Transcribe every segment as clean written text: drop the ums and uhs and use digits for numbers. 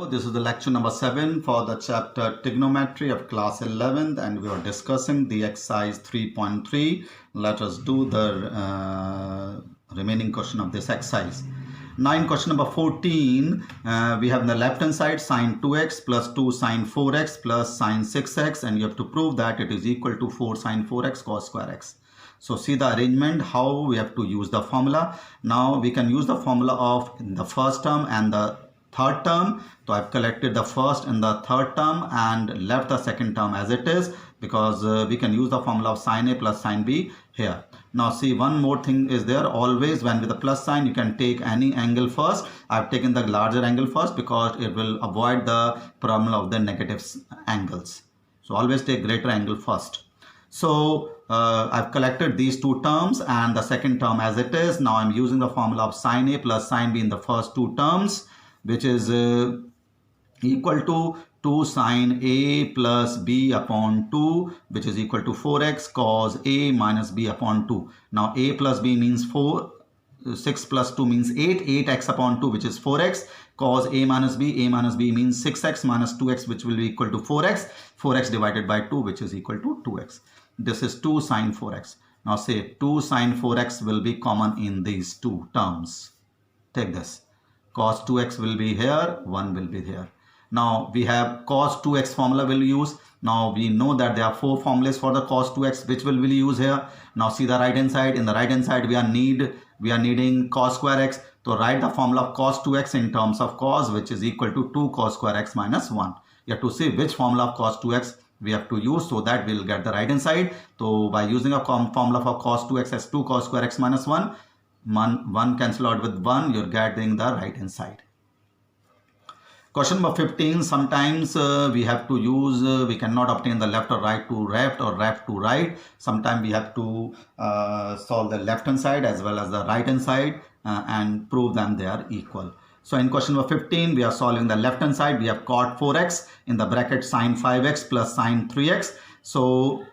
this is the lecture number 7 for the chapter Trigonometry of class 11th, and we are discussing the exercise 3.3. Let us do the remaining question of this exercise. Now in question number 14, we have on the left hand side sine 2x plus 2 sine 4x plus sine 6x, and you have to prove that it is equal to 4 sine 4x cos square x. So see the arrangement, how we have to use the formula. Now we can use the formula of the first term and the third term. So I've collected the first and the third term and left the second term as it is, because we can use the formula of sine A plus sine B here. Now see, one more thing is there. Always when with the plus sign you can take any angle first. I've taken the larger angle first because it will avoid the problem of the negative angles. So always take greater angle first. So I've collected these two terms and the second term as it is. Now I'm using the formula of sine A plus sine B in the first two terms, which is equal to 2 sine A plus B upon 2, which is equal to 4x cos A minus B upon 2. Now A plus B means 4, 6 plus 2 means 8, 8x upon 2, which is 4x, cos A minus B means 6x minus 2x, which will be equal to 4x, 4x divided by 2, which is equal to 2x. This is 2 sine 4x. Now say 2 sine 4x will be common in these two terms. Take this. Cos 2x will be here, 1 will be here. Now we have cos 2x formula will use. Now we know that there are 4 formulas for the cos 2x, which will use here. Now see the right hand side. In the right hand side we are needing cos square x. So write the formula of cos 2x in terms of cos, which is equal to 2 cos square x minus 1. You have to see which formula of cos 2x we have to use, so that we'll get the right hand side. So by using a formula for cos 2x as 2 cos square x minus 1, 1 cancel out with 1, you're getting the right hand side. Question number 15, sometimes we have to use, we cannot obtain the left or right to left or left to right. Sometimes we have to solve the left hand side as well as the right hand side and prove them they are equal. So in question number 15, we are solving the left hand side. We have cot 4x in the bracket sine 5x plus sine 3x. So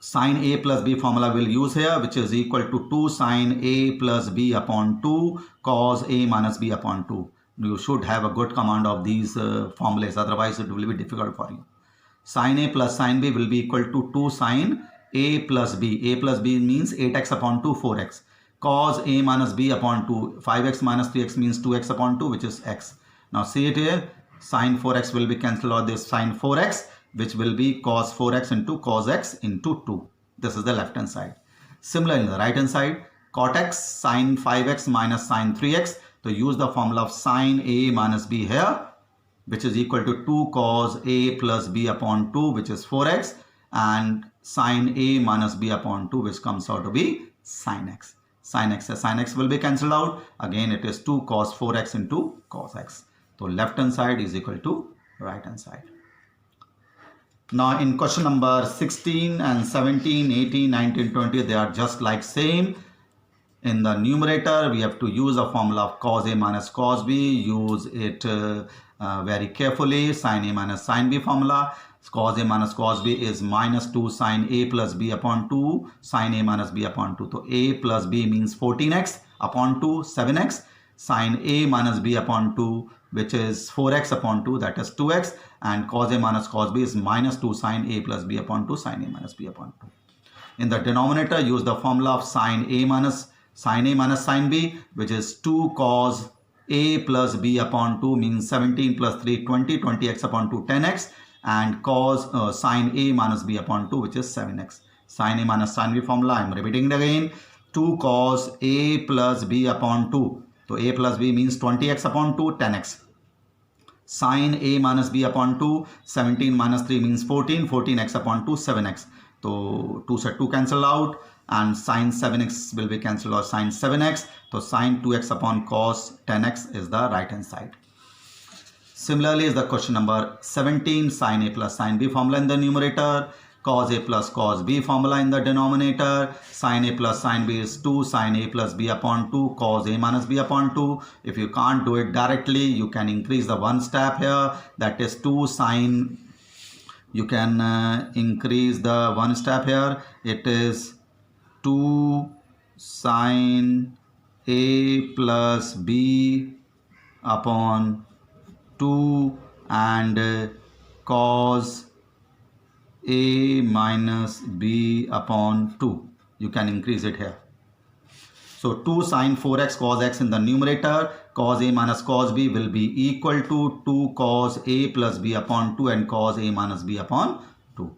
sine A plus B formula will use here, which is equal to 2 sine A plus B upon 2 cos A minus B upon 2. You should have a good command of these formulas, otherwise it will be difficult for you. Sine A plus sine B will be equal to 2 sine A plus B. A plus B means 8x upon 2, 4x. Cos A minus B upon 2, 5x minus 3x means 2x upon 2, which is x. Now see it here, sine 4x will be cancelled out this sine 4x, which will be cos 4x into cos x into 2. This is the left hand side. Similarly, the right hand side, cot x sine 5x minus sine 3x. So use the formula of sine A minus B here, which is equal to 2 cos A plus B upon 2, which is 4x, and sine A minus B upon 2, which comes out to be sine x. Sine x will be cancelled out. Again, it is 2 cos 4x into cos x. So left hand side is equal to right hand side. Now in question number 16 and 17, 18, 19, 20, they are just like same. In the numerator, we have to use a formula of cos A minus cos B. Use it very carefully. Sin A minus sin B formula. Cos A minus cos B is minus 2 sin A plus B upon 2 sin A minus B upon 2. So A plus B means 14x upon 2, 7x. Sin A minus B upon 2, which is 4x upon 2, that is 2x. And cos A minus cos B is minus 2 sin A plus B upon 2 sin A minus B upon 2. In the denominator, use the formula of sin A minus sin B, which is 2 cos A plus B upon 2 means 17 plus 3, 20, 20x upon 2, 10x. And cos sin A minus B upon 2, which is 7x. Sin A minus sin B formula, I am repeating it again. 2 cos A plus B upon 2. So A plus B means 20x upon 2, 10x. Sin A minus B upon 2, 17 minus 3 means 14, 14x upon 2, 7x. So 2 set 2 cancel out, and sin 7x will be cancelled out, sin 7x. So sin 2x upon cos 10x is the right hand side. Similarly is the question number 17, sin A plus sin B formula in the numerator, cos A plus cos B formula in the denominator. Sin A plus sin B is 2 sin A plus B upon 2 cos A minus B upon 2. If you can't do it directly, you can increase the one step here, that is 2 sin. You can increase the one step here. It is 2 sin A plus B upon 2 and cos a minus b upon 2. You can increase it here. So 2 sine 4x cos x in the numerator, cos a minus cos b will be equal to 2 cos a plus b upon 2 and cos a minus b upon 2.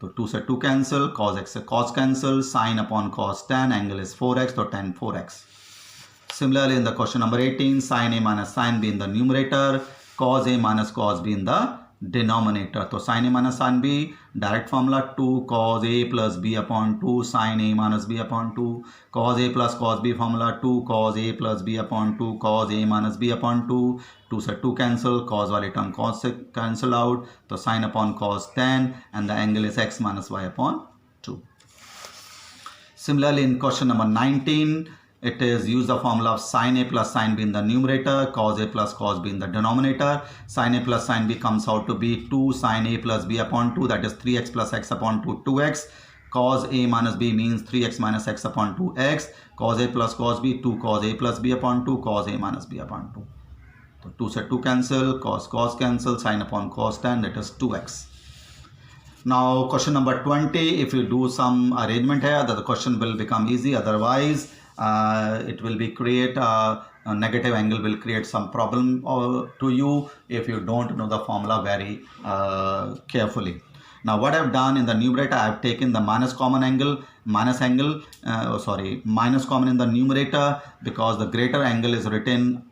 So 2 से 2 cancel, cos x से cos cancel, sine upon cos tan, angle is 4x, so tan 4x. Similarly, in the question number 18, sine a minus sine b in the numerator, cos a minus cos b in the denominator. So sine a minus sine b, direct formula 2 cos a plus b upon 2 sine a minus b upon 2. Cos a plus cos b formula 2 cos a plus b upon 2 cos a minus b upon 2. 2 से 2 cancel, cos वाली term cos से cancel out. तो sine upon cos tan and the angle is x minus y upon 2. Similarly, in question number 19, it is use the formula of sin a plus sin b in the numerator, cos a plus cos b in the denominator. Sin a plus sin b comes out to be 2 sin a plus b upon 2, that is 3x plus x upon 2, 2x. Cos a minus b means 3x minus x upon 2x. Cos a plus cos b, 2 cos a plus b upon 2, cos a minus b upon 2. So 2 से 2 cancel, cos cancel, sin upon cos tan, that is 2x. Now question number 20, if you do some arrangement here, the question will become easy. Otherwise, it will be create a negative angle will create some problem to you if you don't know the formula very carefully. Now what I have done in the numerator, I have taken the minus common in the numerator because the greater angle is written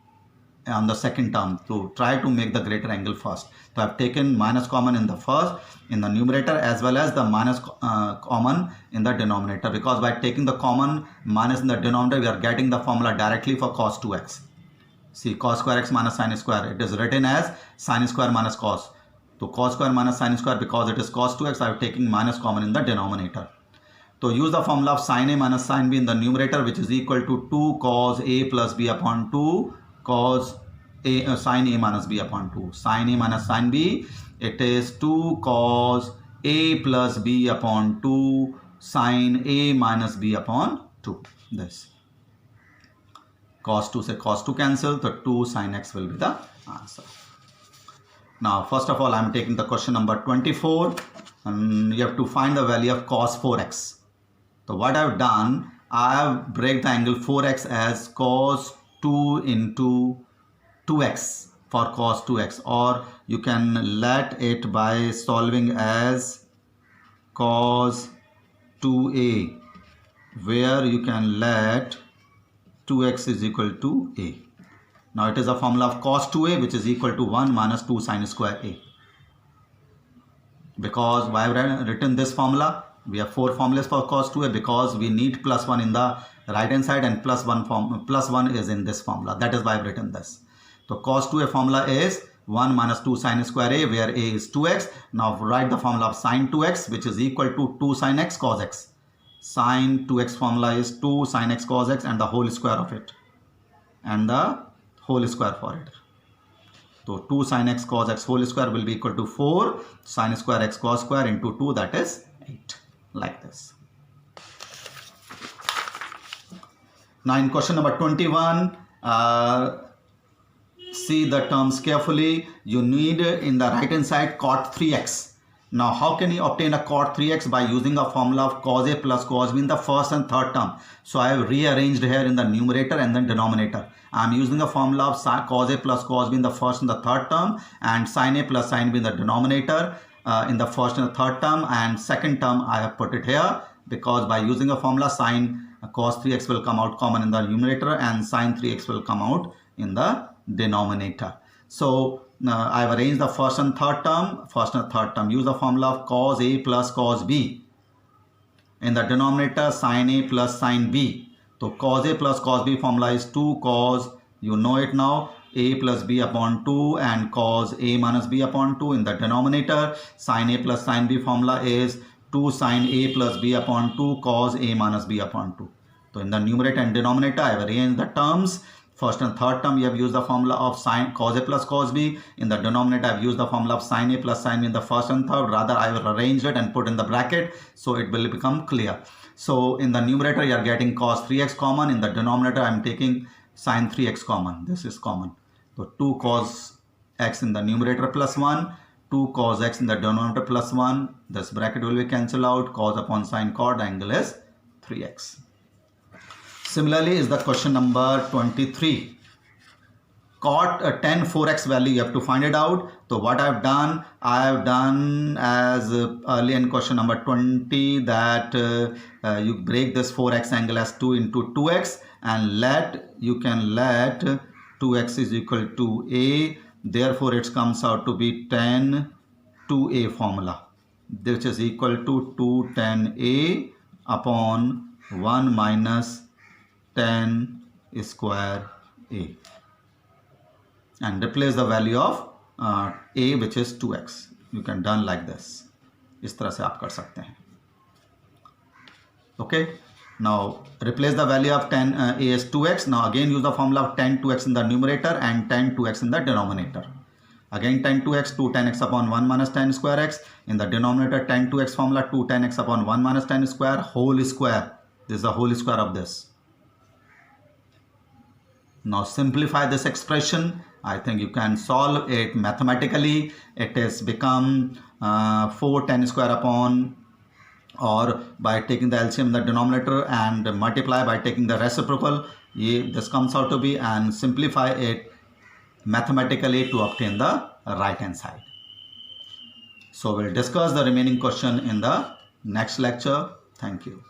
on the second term, to try to make the greater angle first. So I have taken minus common in the numerator as well as the minus common in the denominator, because by taking the common minus in the denominator we are getting the formula directly for cos 2x. See, cos square x minus sin square, it is written as sin square minus cos. So cos square minus sin square, because it is cos 2x, I am taking minus common in the denominator. So use the formula of sin a minus sin b in the numerator, which is equal to 2 cos a plus b upon 2 cos a sin a minus b upon 2. Sin a minus sin b, it is 2 cos a plus b upon 2 sin a minus b upon 2. This cos 2 से cos 2 cancel, so 2 sin x will be the answer. Now first of all, I am taking the question number 24 and you have to find the value of cos 4x. So what I have done, I have break the angle 4x as cos 2 into 2x for cos 2x, or you can let it by solving as cos 2a, where you can let 2x is equal to a. Now it is a formula of cos 2a, which is equal to 1 minus 2 sin square a. Because why have I written this formula? We have 4 formulas for cos 2a, because we need plus 1 in the right hand side and plus 1 is in this formula. That is why I have written this. So cos 2a formula is 1 minus 2 sin square a, where a is 2x. Now write the formula of sin 2x, which is equal to 2 sin x cos x. Sin 2x formula is 2 sin x cos x and the whole square of it, and the whole square for it. So 2 sin x cos x whole square will be equal to 4 sin square x cos square into 2, that is 8, like this. Now in question number 21, see the terms carefully. You need in the right hand side cot 3x. Now how can you obtain a cot 3x? By using a formula of cos a plus cos b in the first and third term. So I have rearranged here in the numerator and then denominator. I am using a formula of cos a plus cos b in the first and the third term, and sin a plus sin b in the denominator in the first and the third term, and second term I have put it here because by using a formula sin cos 3x will come out common in the numerator and sin 3x will come out in the denominator. So I have arranged the first and third term. Use the formula of cos a plus cos b. In the denominator, sin a plus sin b. So cos a plus cos b formula is 2 cos, you know it now, a plus b upon 2 and cos a minus b upon 2. In the denominator, sin a plus sin b formula is 2 sin a plus b upon 2 cos a minus b upon 2. So in the numerator and denominator, I have arranged the terms. First and third term, you have used the formula of sin cos a plus cos b. In the denominator, I have used the formula of sin a plus sin b in the first and third. Rather, I have arranged it and put in the bracket, so it will become clear. So in the numerator, you are getting cos 3x common. In the denominator, I am taking sin 3x common. This is common. So 2 cos x in the numerator plus 1, 2 cos x in the denominator plus 1. This bracket will be cancelled out. Cos upon sine chord angle is 3x. Similarly is the question number 23. Cot tan 4x value, you have to find it out. So what I have done as early in question number 20 that you break this 4x angle as 2 into 2x and you can let 2x is equal to a. Therefore it comes out to be tan 2a formula, which is equal to 2 tan a upon 1 minus tan square a, and replace the value of a which is 2x. You can done like this. इस तरह से आप कर सकते हैं. Okay. Now replace the value of tan a as 2x. Now again use the formula of tan 2x in the numerator and tan 2x in the denominator. Again tan 2x, 2 tan x upon 1 minus tan square x. In the denominator tan 2x formula 2 tan x upon 1 minus tan square whole square. This is the whole square of this. Now simplify this expression. I think you can solve it mathematically. It has become 4 tan square upon, or by taking the LCM in the denominator and multiply by taking the reciprocal. This comes out to be, and simplify it mathematically to obtain the right hand side. So we'll discuss the remaining question in the next lecture. Thank you.